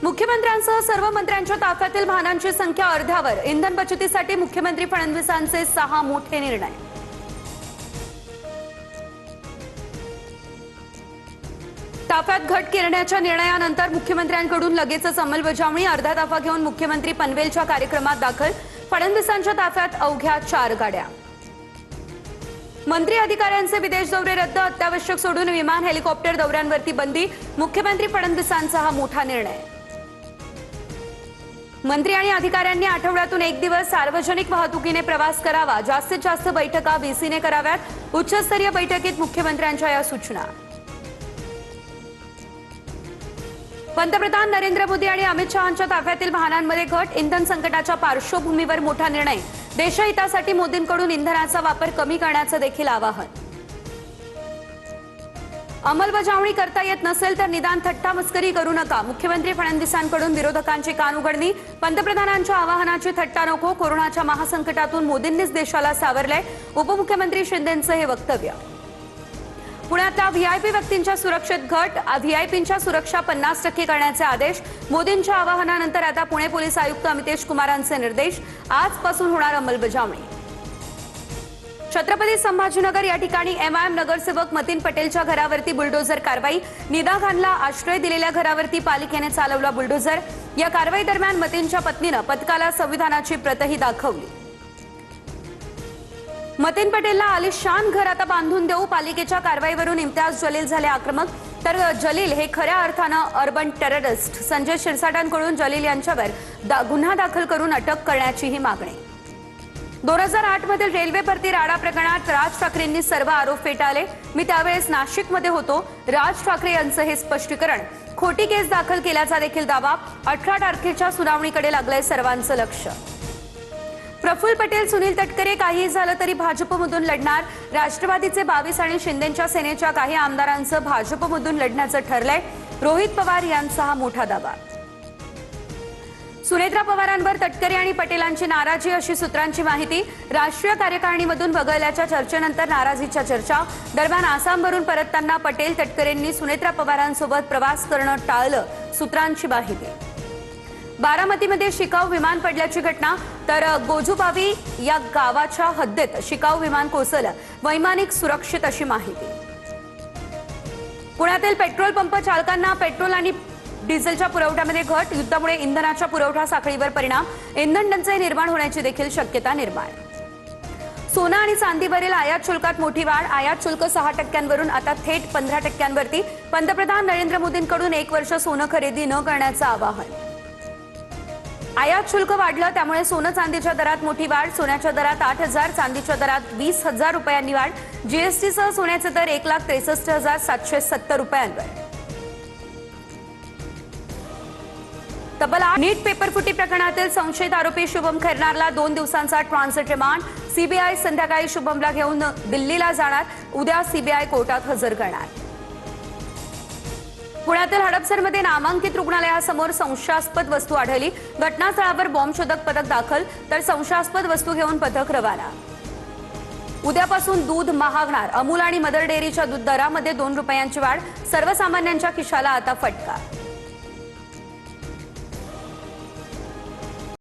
मुख्यमंत्र्यांसह सर्व मंत्र्यांच्या ताफ्यातील वाहनांची संख्या अर्ध्यावर। इंधन बचतीसाठी मुख्यमंत्री फडणवीसांचे 6 मोठे निर्णय। ताफ्यात घट करण्याच्या निर्णयानंतर मुख्यमंत्र्यांकडून लगेचच अंमलबजावणी। अर्धा ताफा घेऊन मुख्यमंत्री पनवेलच्या कार्यक्रमात दाखल। फडणवीसांच्या ताफ्यात अवघ्या 4 गाड्या। मंत्री अधिकाऱ्यांचे विदेश दौरे रद्द। अत्यावश्यक सोडून विमान हेलिकॉप्टर दौऱ्यांवरती बंदी। मुख्यमंत्री फडणवीसांचा हा मोठा निर्णय। मंत्री आणि अधिकाऱ्यांनी आठवड्यातून 1 दिवस सार्वजनिक वाहतुकीने प्रवास करावा। जास्तीत जास्त बैठका बीसीने कराव्यात। उच्चस्तरीय बैठकीत मुख्यमंत्र्यांच्या या सूचना। पंतप्रधान नरेंद्र मोदी आणि अमित शहांच्या ताफ्यातील वाहनांमध्ये घट। इंधन संकटाच्या पार्श्वभूमीवर मोठा निर्णय। देशहितासाठी मोदींकडून इंधनाचा वापर कमी करण्याचे देखील आवाहन। अंमलबजावणी करता येत नसेल तर निदान थट्टा मस्करी करू नका। मुख्यमंत्री फडणवीसांकडून विरोधकांची कान उघडणी। पंतप्रधानांच्या आवाहनाची थट्टा नको। कोरोनाच्या महासंकटातून मोदींनीच देशाला सावरलंय। उपमुख्यमंत्री शिंदेंचं हे वक्तव्य। पुण्यातल्या व्हीआयपी व्यक्तींच्या सुरक्षेत घट। व्हीआयपींच्या सुरक्षा 50% करण्याचे आदेश। मोदींच्या आवाहनानंतर आता पुणे पोलीस आयुक्त अमितेश कुमारांचे निर्देश। आजपासून होणार अंमलबजावणी। छत्रपती संभाजीनगर या ठिकाणी एमआयएम नगरसेवक मतीन पटेलच्या घरावरती बुलडोझर कारवाई। निदा खानला आश्रय दिलेल्या घरावरती पालिकेने चालवला बुलडोझर। या कारवाई दरम्यान मतीनच्या पत्नीने पथकाला संविधानाची प्रतही दाखवली। मतीन पटेलला आलिशान घर आता बांधून देऊ। पालिकेच्या कारवाईवरून इम्तियाज जलील झाले आक्रमक। तर जलील हे खऱ्या अर्थानं अर्बन टेररिस्ट। संजय शिरसाटांकडून जलील यांच्यावर गुन्हा दाखल करून अटक करण्याची ही मागणी। 2008 मधील रेल्वे भरती राडा प्रकरणात राज ठाकरेंनी सर्व आरोप फेटाळले। मी त्यावेळेस नाशिकमध्ये होतो। राज ठाकरे यांचं हे स्पष्टीकरण। खोटी केस दाखल केल्याचा देखील दावा। 18 तारखेच्या सुनावणीकडे लागलंय सर्वांचं लक्ष। प्रफुल्ल पटेल सुनील तटकरे काहीही झालं तरी भाजपमधून लढणार। राष्ट्रवादीचे 22 आणि शिंदेच्या सेनेच्या काही आमदारांचं भाजपमधून लढण्याचं ठरलंय। रोहित पवार यांचा हा मोठा दावा। सुनेत्रा पवारांवर तटकरे आणि पटेलांची नाराजी अशी सूत्रांची माहिती। राष्ट्रीय कार्यकारिणीमधून वगळल्याच्या चर्चेनंतर नाराजीच्या चर्चा। दरम्यान आसामवरून परतताना पटेल तटकरेंनी सुनेत्रा पवारांसोबत प्रवास करणं टाळलं, सूत्रांची माहिती। बारामतीमध्ये शिकाऊ विमान पडल्याची घटना। तर गोजुबावी या गावाच्या हद्दीत शिकाऊ विमान कोसळलं। वैमानिक सुरक्षित अशी माहिती। पुण्यातील पेट्रोल पंप चालकांना पेट्रोल आणि डिझेलच्या पुरवठ्यामध्ये घट। युद्धामुळे इंधनाच्या पुरवठा साखळीवर परिणाम। इंधन टंचाई निर्माण होण्याची देखील शक्यता निर्माण। सोनं आणि चांदीवरील आयात शुल्कात मोठी वाढ। आयात शुल्क 6% आता थेट 15%वरती। पंतप्रधान नरेंद्र मोदींकडून 1 वर्ष सोनं खरेदी न करण्याचं आवाहन। आयात शुल्क वाढलं त्यामुळे सोनं चांदीच्या दरात मोठी वाढ। सोन्याच्या दरात 8,000, चांदीच्या दरात 20,000 रुपयांनी वाढ। जीएसटीसह सोन्याचे दर 1,63,770 रुपयांवर। तब्बल 8 नीट पेपरफुटी प्रकरणातील संशयित आरोपी शुभम खैरनारला 2 दिवसांचा ट्रान्झिट रिमांड। सीबीआय संध्याकाळी शुभमला घेऊन दिल्लीला जाणार। उद्या सीबीआय कोर्टात हजर करणार। पुण्यातील हडपसरमध्ये नामांकित रुग्णालयासमोर संशयास्पद वस्तू आढळली। घटनास्थळावर बॉम्बशोधक पथक दाखल। तर संशयास्पद वस्तू घेऊन पथक रवाना। उद्यापासून दूध महागणार। अमूल आणि मदर डेअरीच्या दूध दरामध्ये 2 रुपयांची वाढ। सर्वसामान्यांच्या खिशाला आता फटका।